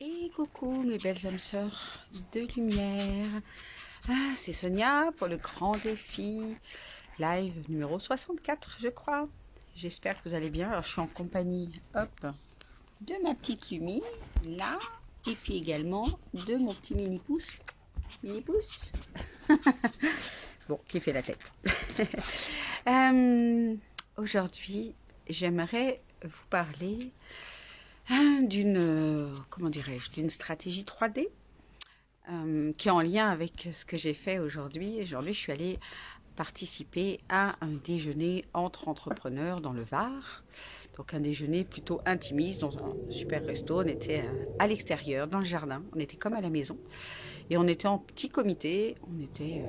Et coucou mes belles âmes sœurs de lumière. C'est Sonia pour le grand défi live numéro 64, je crois. J'espère que vous allez bien. Alors je suis en compagnie, de ma petite Lumi, là, et puis également de mon petit mini pouce. Mini pouce Bon, qui fait la tête. Aujourd'hui, j'aimerais vous parler comment dirais-je, d'une stratégie 3D qui est en lien avec ce que j'ai fait aujourd'hui. Aujourd'hui, je suis allée participer à un déjeuner entre entrepreneurs dans le Var. Donc un déjeuner plutôt intimiste dans un super resto. On était à l'extérieur, dans le jardin. On était comme à la maison. Et on était en petit comité. On était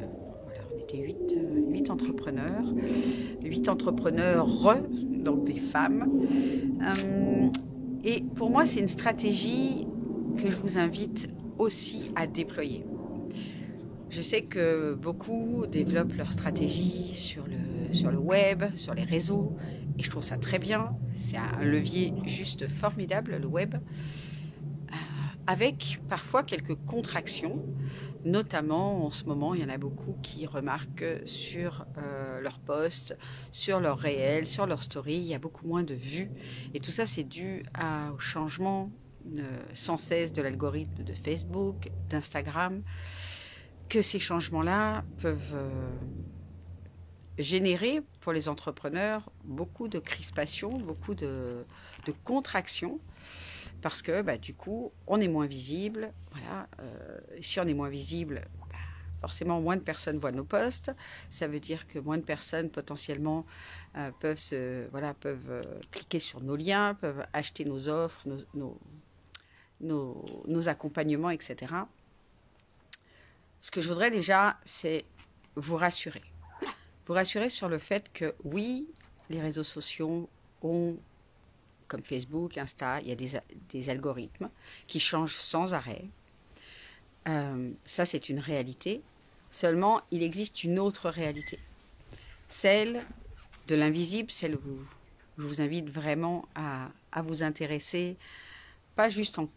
8 entrepreneurs. 8 entrepreneurs, donc des femmes. Et pour moi, c'est une stratégie que je vous invite aussi à déployer. Je sais que beaucoup développent leur stratégie sur le web, sur les réseaux, et je trouve ça très bien. C'est un levier juste formidable, le web, avec parfois quelques contractions. Notamment, en ce moment, il y en a beaucoup qui remarquent sur leurs posts, sur leurs réels, sur leurs stories, il y a beaucoup moins de vues. Et tout ça, c'est dû au changement sans cesse de l'algorithme de Facebook, d'Instagram, que ces changements-là peuvent générer pour les entrepreneurs beaucoup de crispation, beaucoup de contraction, parce que du coup, on est moins visible. Voilà, si on est moins visible, forcément, moins de personnes voient nos posts. Ça veut dire que moins de personnes potentiellement peuvent cliquer sur nos liens, peuvent acheter nos offres, nos accompagnements, etc. Ce que je voudrais déjà, c'est vous rassurer. Vous rassurer sur le fait que oui, les réseaux sociaux ont, comme Facebook, Insta, il y a des algorithmes qui changent sans arrêt. Ça, c'est une réalité. Seulement, il existe une autre réalité, celle de l'invisible, celle où je vous invite vraiment à vous intéresser, pas juste en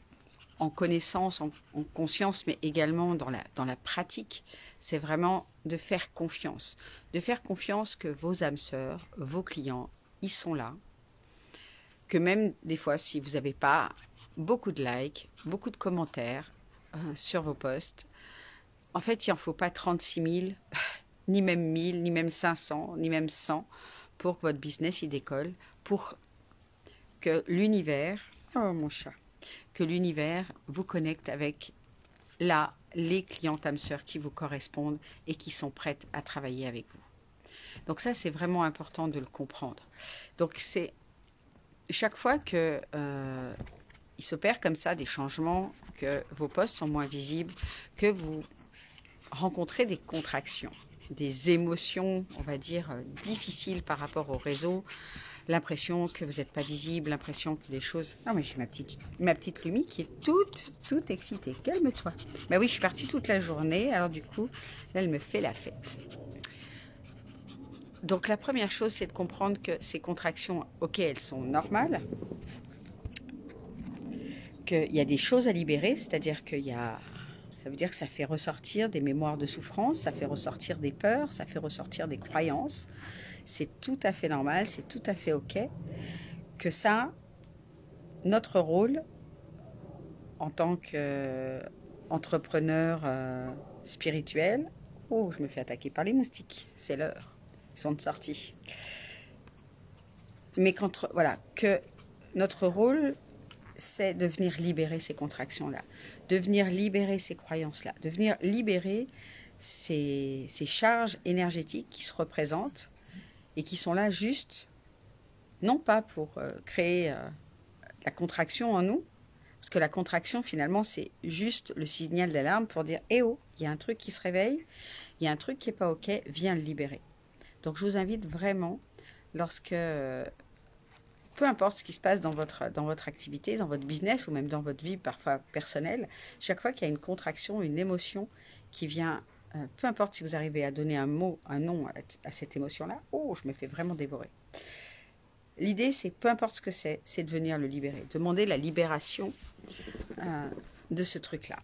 connaissance, en conscience, mais également dans la pratique. C'est vraiment de faire confiance que vos âmes sœurs, vos clients, ils sont là, que même des fois, si vous n'avez pas beaucoup de likes, beaucoup de commentaires sur vos posts, en fait, il n'en faut pas 36 000, ni même 1000, ni même 500, ni même 100 pour que votre business y décolle, pour que l'univers, oh mon chat, que l'univers vous connecte avec les clientes âmes sœurs qui vous correspondent et qui sont prêtes à travailler avec vous. Donc ça, c'est vraiment important de le comprendre. Donc c'est chaque fois que il s'opère comme ça des changements, que vos posts sont moins visibles, que vous rencontrez des contractions, des émotions, on va dire, difficiles par rapport au réseau, l'impression que vous n'êtes pas visible, l'impression que des choses... Non, mais j'ai ma petite Lumi qui est toute excitée. Calme-toi. Ben oui, je suis partie toute la journée, alors du coup, là, elle me fait la fête. Donc la première chose, c'est de comprendre que ces contractions, ok, elles sont normales, qu'il y a des choses à libérer, c'est-à-dire ça veut dire que ça fait ressortir des mémoires de souffrance, ça fait ressortir des peurs, ça fait ressortir des croyances. C'est tout à fait normal, c'est tout à fait ok. Que ça, notre rôle en tant qu'entrepreneur spirituel, oh, je me fais attaquer par les moustiques, c'est l'heure, ils sont de sortie. Mais que notre rôle, c'est de venir libérer ces contractions-là, de venir libérer ces croyances-là, de venir libérer ces charges énergétiques qui se représentent et qui sont là juste, non pas pour créer la contraction en nous, parce que la contraction, finalement, c'est juste le signal d'alarme pour dire « Eh oh, il y a un truc qui se réveille, il y a un truc qui n'est pas OK, viens le libérer. » Donc, je vous invite vraiment, peu importe ce qui se passe dans votre activité, dans votre business ou même dans votre vie parfois personnelle, chaque fois qu'il y a une contraction, une émotion qui vient, peu importe si vous arrivez à donner un nom à cette émotion-là, oh, je me fais vraiment dévorer. L'idée, c'est peu importe ce que c'est de venir le libérer, demander la libération de ce truc-là.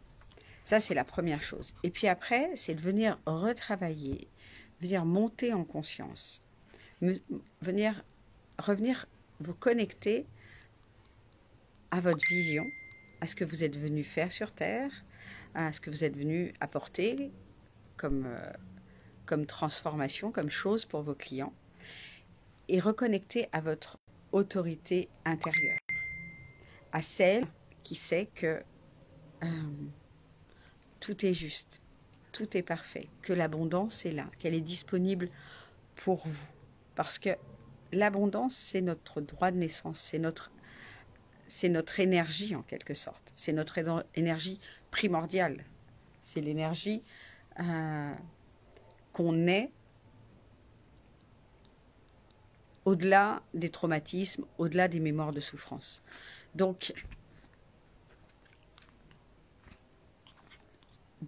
Ça, c'est la première chose. Et puis après, c'est de venir retravailler, venir monter en conscience, revenir vous connecter à votre vision, à ce que vous êtes venu faire sur Terre, à ce que vous êtes venu apporter comme transformation, comme chose pour vos clients, et reconnecter à votre autorité intérieure, à celle qui sait que tout est juste, tout est parfait, que l'abondance est là, qu'elle est disponible pour vous. Parce que l'abondance, c'est notre droit de naissance, c'est notre énergie en quelque sorte, c'est notre énergie primordiale, c'est l'énergie qu'on est au-delà des traumatismes, au-delà des mémoires de souffrance. Donc,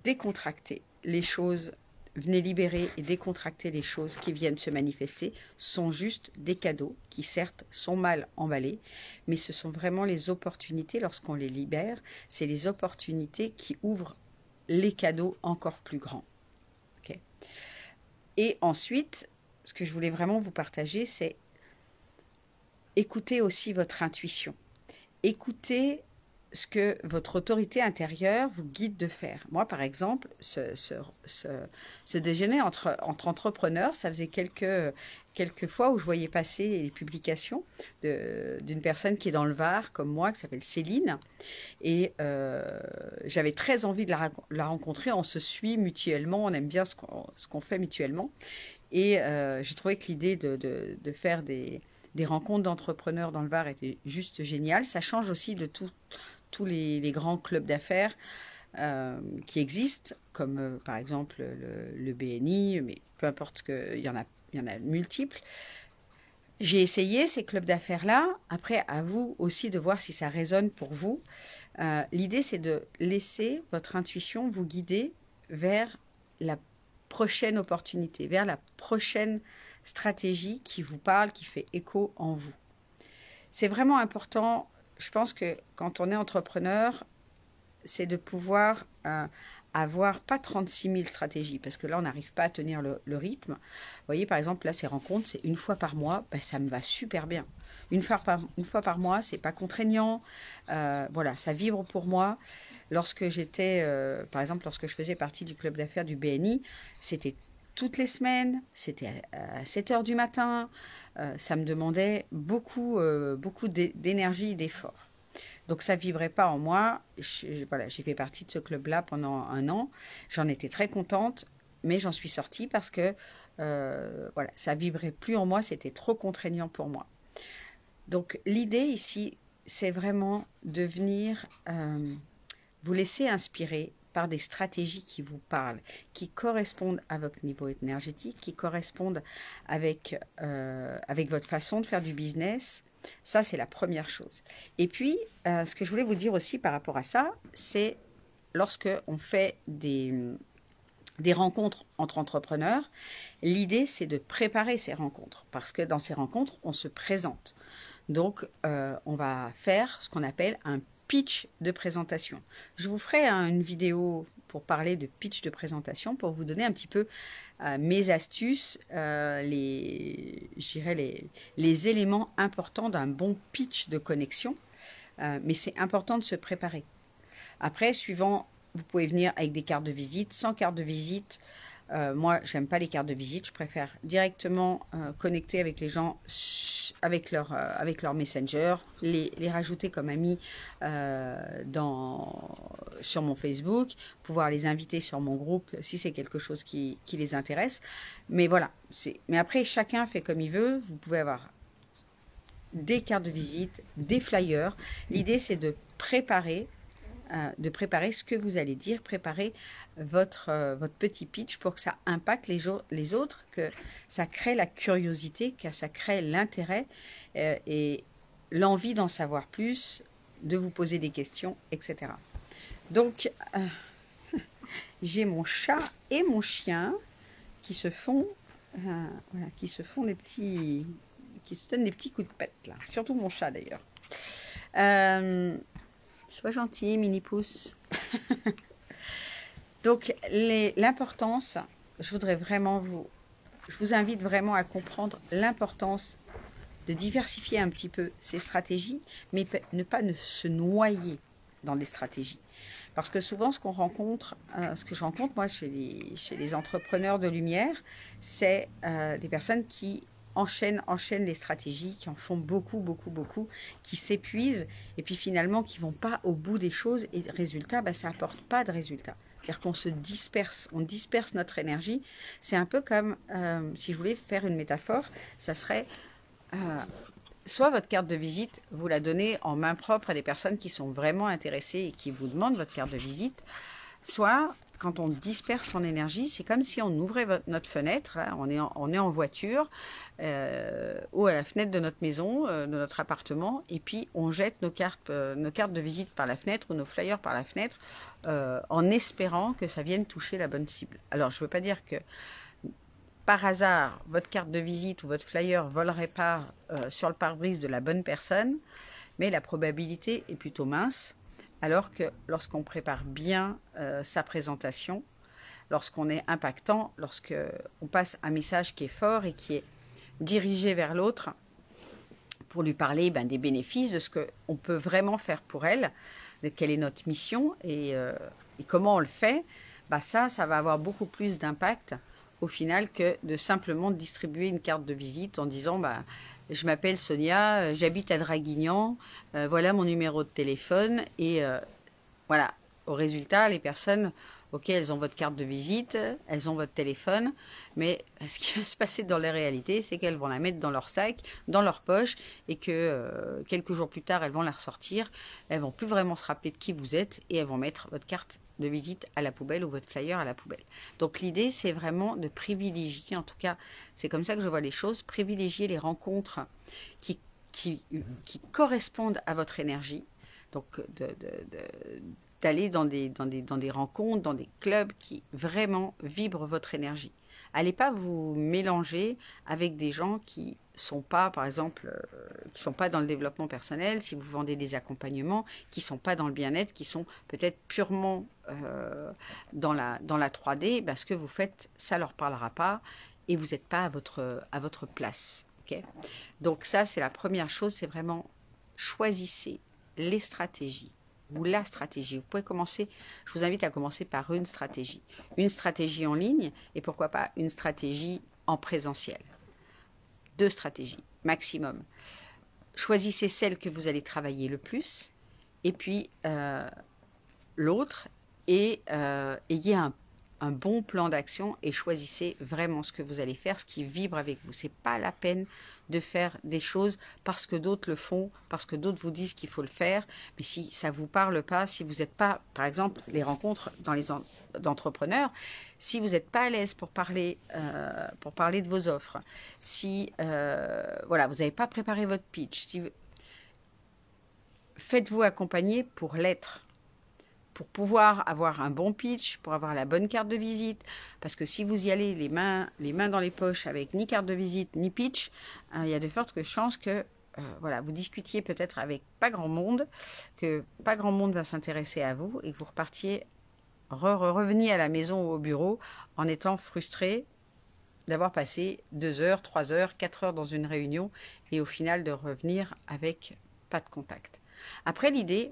décontracter les choses, venez libérer et décontracter les choses qui viennent se manifester, sont juste des cadeaux qui certes sont mal emballés, mais ce sont vraiment les opportunités, lorsqu'on les libère, c'est les opportunités qui ouvrent les cadeaux encore plus grands. Okay. Et ensuite, ce que je voulais vraiment vous partager, c'est écoutez aussi votre intuition. Écoutez ce que votre autorité intérieure vous guide de faire. Moi, par exemple, ce déjeuner entre entrepreneurs, ça faisait quelques fois où je voyais passer les publications d'une personne qui est dans le Var, comme moi, qui s'appelle Céline. Et j'avais très envie de la rencontrer. On se suit mutuellement, on aime bien ce qu'on fait mutuellement. Et j'ai trouvé que l'idée de faire des rencontres d'entrepreneurs dans le Var était juste géniale. Ça change aussi de tous les grands clubs d'affaires qui existent, comme par exemple le BNI, mais peu importe, il y en a multiples. J'ai essayé ces clubs d'affaires-là. Après, à vous aussi de voir si ça résonne pour vous. L'idée, c'est de laisser votre intuition vous guider vers la prochaine opportunité, vers la prochaine stratégie qui vous parle, qui fait écho en vous. C'est vraiment important. Je pense que quand on est entrepreneur, c'est de pouvoir avoir pas 36 000 stratégies, parce que là, on n'arrive pas à tenir le rythme. Vous voyez, par exemple, là, ces rencontres, c'est une fois par mois, ben, ça me va super bien. Une fois par mois, c'est pas contraignant. Voilà, ça vibre pour moi. Lorsque j'étais, par exemple, lorsque je faisais partie du club d'affaires du BNI, c'était toutes les semaines, c'était à 7 heures du matin. Ça me demandait beaucoup d'énergie et d'effort. Donc ça ne vibrait pas en moi. Voilà, j'ai fait partie de ce club-là pendant 1 an. J'en étais très contente, mais j'en suis sortie parce que voilà, ça ne vibrait plus en moi, c'était trop contraignant pour moi. Donc l'idée ici, c'est vraiment de venir vous laisser inspirer par des stratégies qui vous parlent, qui correspondent à votre niveau énergétique, qui correspondent avec votre façon de faire du business. Ça, c'est la première chose. Et puis, ce que je voulais vous dire aussi par rapport à ça, c'est lorsque on fait des rencontres entre entrepreneurs, l'idée, c'est de préparer ces rencontres. Parce que dans ces rencontres, on se présente. Donc, on va faire ce qu'on appelle un pitch de présentation. Je vous ferai une vidéo pour parler de pitch de présentation, pour vous donner un petit peu mes astuces, je dirais les éléments importants d'un bon pitch de connexion. Mais c'est important de se préparer. Après, suivant, vous pouvez venir avec des cartes de visite, sans carte de visite. Moi, j'aime pas les cartes de visite. Je préfère directement connecter avec les gens avec leur Messenger, les rajouter comme amis sur mon Facebook, pouvoir les inviter sur mon groupe si c'est quelque chose qui les intéresse. Mais voilà. Mais après, chacun fait comme il veut. Vous pouvez avoir des cartes de visite, des flyers. L'idée, c'est de préparer ce que vous allez dire, préparer votre petit pitch pour que ça impacte les autres, que ça crée la curiosité, que ça crée l'intérêt et l'envie d'en savoir plus, de vous poser des questions, etc. Donc, j'ai mon chat et mon chien qui se font qui se donnent des petits coups de pète là. Surtout mon chat d'ailleurs. Sois gentil, mini pouce. Donc, l'importance, je vous invite vraiment à comprendre l'importance de diversifier un petit peu ces stratégies, mais ne pas se noyer dans des stratégies. Parce que souvent, ce que je rencontre moi chez les entrepreneurs de lumière, c'est des personnes qui enchaînent les stratégies, qui en font beaucoup, qui s'épuisent et puis finalement qui vont pas au bout des choses et résultat, ça apporte pas de résultat. C'est-à-dire qu'on se disperse, on disperse notre énergie. C'est un peu comme, si je voulais faire une métaphore, ça serait soit votre carte de visite, vous la donnez en main propre à des personnes qui sont vraiment intéressées et qui vous demandent votre carte de visite, soit quand on disperse son énergie, c'est comme si on ouvrait notre fenêtre, hein, on est en voiture ou à la fenêtre de notre maison, de notre appartement, et puis on jette nos cartes de visite par la fenêtre ou nos flyers par la fenêtre en espérant que ça vienne toucher la bonne cible. Alors je ne veux pas dire que par hasard, votre carte de visite ou votre flyer volerait pas sur le pare-brise de la bonne personne, mais la probabilité est plutôt mince, alors que lorsqu'on prépare bien sa présentation, lorsqu'on est impactant, lorsqu'on passe un message qui est fort et qui est dirigé vers l'autre pour lui parler des bénéfices, de ce qu'on peut vraiment faire pour elle, de quelle est notre mission et comment on le fait, ça va avoir beaucoup plus d'impact au final que de simplement distribuer une carte de visite en disant je m'appelle Sonia, j'habite à Draguignan, voilà mon numéro de téléphone et voilà, au résultat les personnes, ok, elles ont votre carte de visite, elles ont votre téléphone, mais ce qui va se passer dans la réalité, c'est qu'elles vont la mettre dans leur sac, dans leur poche, et que quelques jours plus tard, elles vont la ressortir, elles vont plus vraiment se rappeler de qui vous êtes, et elles vont mettre votre carte de visite à la poubelle ou votre flyer à la poubelle. Donc l'idée, c'est vraiment de privilégier, en tout cas, c'est comme ça que je vois les choses, privilégier les rencontres qui correspondent à votre énergie, donc d'aller dans des rencontres, dans des clubs qui vraiment vibrent votre énergie. Allez pas vous mélanger avec des gens qui sont pas, par exemple, qui sont pas dans le développement personnel, si vous vendez des accompagnements, qui sont pas dans le bien-être, qui sont peut-être purement dans la 3D, ce que vous faites, ça leur parlera pas et vous n'êtes pas à votre place. Okay. Donc ça, c'est la première chose, c'est vraiment choisissez les stratégies ou la stratégie. Vous pouvez commencer, je vous invite à commencer par une stratégie. Une stratégie en ligne et pourquoi pas une stratégie en présentiel. 2 stratégies maximum. Choisissez celle que vous allez travailler le plus et puis l'autre et ayez un bon plan d'action et choisissez vraiment ce que vous allez faire, ce qui vibre avec vous. C'est pas la peine de faire des choses parce que d'autres le font, parce que d'autres vous disent qu'il faut le faire, mais si ça vous parle pas, si vous n'êtes pas, par exemple, les rencontres dans les d'entrepreneurs, si vous n'êtes pas à l'aise pour parler de vos offres, si voilà, vous n'avez pas préparé votre pitch, faites-vous accompagner pour l'être. Pour pouvoir avoir un bon pitch, pour avoir la bonne carte de visite, parce que si vous y allez les mains dans les poches avec ni carte de visite ni pitch, il y a de fortes chances que voilà, vous discutiez peut-être avec pas grand monde, que pas grand monde va s'intéresser à vous et que vous repartiez reveniez à la maison ou au bureau en étant frustré d'avoir passé 2 heures, 3 heures, 4 heures dans une réunion et au final de revenir avec pas de contact. Après, l'idée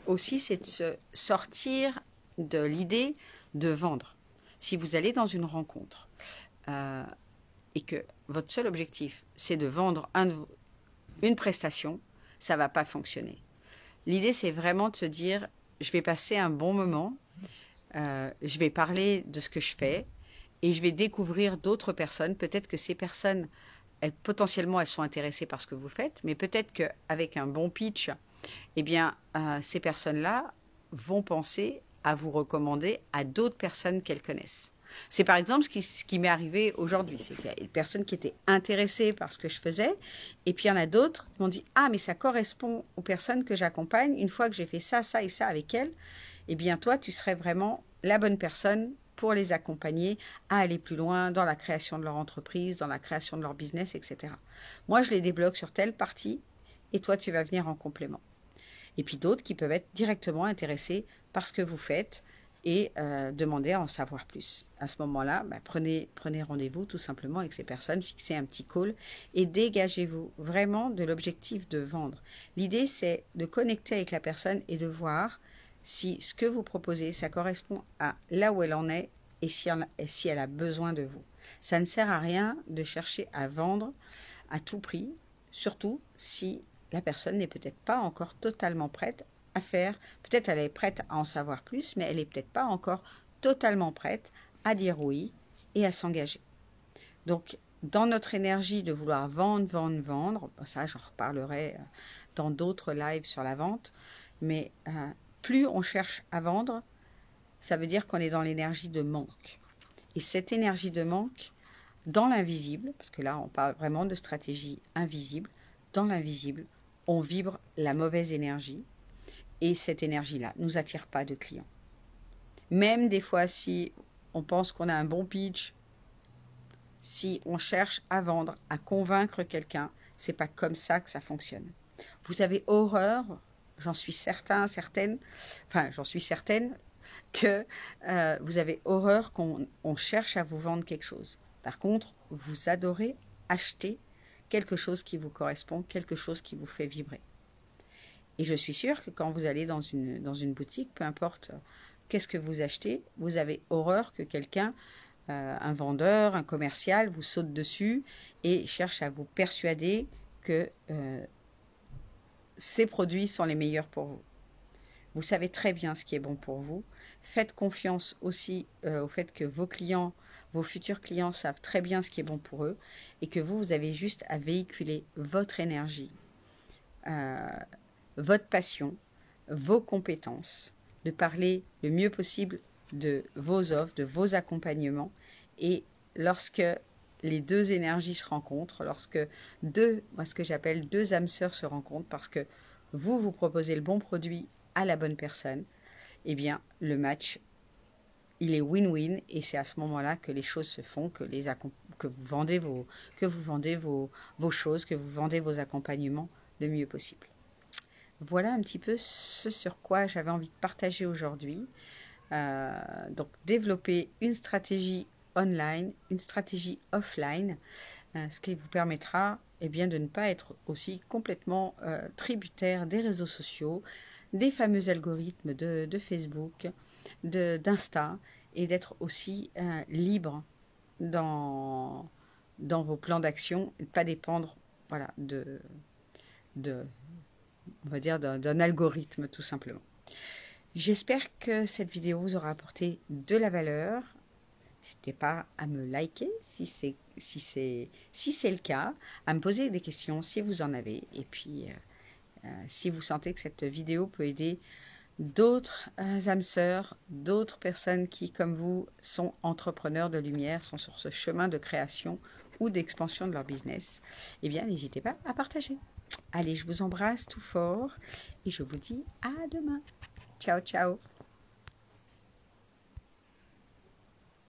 aussi, c'est de se sortir de l'idée de vendre. Si vous allez dans une rencontre et que votre seul objectif, c'est de vendre une prestation, ça ne va pas fonctionner. L'idée, c'est vraiment de se dire, je vais passer un bon moment, je vais parler de ce que je fais et je vais découvrir d'autres personnes. Peut-être que ces personnes, potentiellement, elles sont intéressées par ce que vous faites, mais peut-être qu'avec un bon pitch, eh bien, ces personnes-là vont penser à vous recommander à d'autres personnes qu'elles connaissent. C'est par exemple ce qui m'est arrivé aujourd'hui. C'est qu'il y a des personnes qui étaient intéressées par ce que je faisais, et puis il y en a d'autres qui m'ont dit « Ah, mais ça correspond aux personnes que j'accompagne. Une fois que j'ai fait ça, ça et ça avec elles, eh bien toi, tu serais vraiment la bonne personne pour les accompagner à aller plus loin dans la création de leur entreprise, dans la création de leur business, etc. Moi, je les débloque sur telle partie, et toi, tu vas venir en complément. » Et puis d'autres qui peuvent être directement intéressés par ce que vous faites et demander à en savoir plus. À ce moment-là, prenez rendez-vous tout simplement avec ces personnes, fixez un petit call et dégagez-vous vraiment de l'objectif de vendre. L'idée, c'est de connecter avec la personne et de voir si ce que vous proposez, ça correspond à là où elle en est et si elle a besoin de vous. Ça ne sert à rien de chercher à vendre à tout prix, surtout si la personne n'est peut-être pas encore totalement prête à faire. Peut-être elle est prête à en savoir plus, mais elle n'est peut-être pas encore totalement prête à dire oui et à s'engager. Donc, dans notre énergie de vouloir vendre, ça j'en reparlerai dans d'autres lives sur la vente, mais plus on cherche à vendre, ça veut dire qu'on est dans l'énergie de manque. Et cette énergie de manque, dans l'invisible, parce que là on parle vraiment de stratégie invisible, dans l'invisible, on vibre la mauvaise énergie et cette énergie-là ne nous attire pas de clients. Même des fois, si on pense qu'on a un bon pitch, si on cherche à vendre, à convaincre quelqu'un, c'est pas comme ça que ça fonctionne. Vous avez horreur, j'en suis certaine que vous avez horreur qu'on cherche à vous vendre quelque chose. Par contre, vous adorez acheter quelque chose qui vous correspond, quelque chose qui vous fait vibrer. Et je suis sûre que quand vous allez dans une boutique, peu importe qu'est-ce que vous achetez, vous avez horreur que quelqu'un, un vendeur, un commercial, vous saute dessus et cherche à vous persuader que ces produits sont les meilleurs pour vous. Vous savez très bien ce qui est bon pour vous. Faites confiance aussi au fait que vos clients, vos futurs clients savent très bien ce qui est bon pour eux et que vous avez juste à véhiculer votre énergie, votre passion, vos compétences, de parler le mieux possible de vos offres, de vos accompagnements. Et lorsque les deux énergies se rencontrent, lorsque moi ce que j'appelle deux âmes sœurs se rencontrent, parce que vous proposez le bon produit à la bonne personne, eh bien le match, il est win-win et c'est à ce moment-là que les choses se font, que vous vendez vos choses, que vous vendez vos accompagnements le mieux possible. Voilà un petit peu ce sur quoi j'avais envie de partager aujourd'hui. Donc développer une stratégie online, une stratégie offline, ce qui vous permettra bien, de ne pas être aussi complètement tributaire des réseaux sociaux, des fameux algorithmes de Facebook, d'Insta, et d'être aussi libre dans vos plans d'action et de ne pas dépendre on va dire d'un algorithme tout simplement. J'espère que cette vidéo vous aura apporté de la valeur. N'hésitez pas à me liker si c'est le cas, à me poser des questions si vous en avez. Et puis, si vous sentez que cette vidéo peut aider d'autres âmes sœurs, d'autres personnes qui, comme vous, sont entrepreneurs de lumière, sont sur ce chemin de création ou d'expansion de leur business, eh bien, n'hésitez pas à partager. Allez, je vous embrasse tout fort et je vous dis à demain. Ciao, ciao.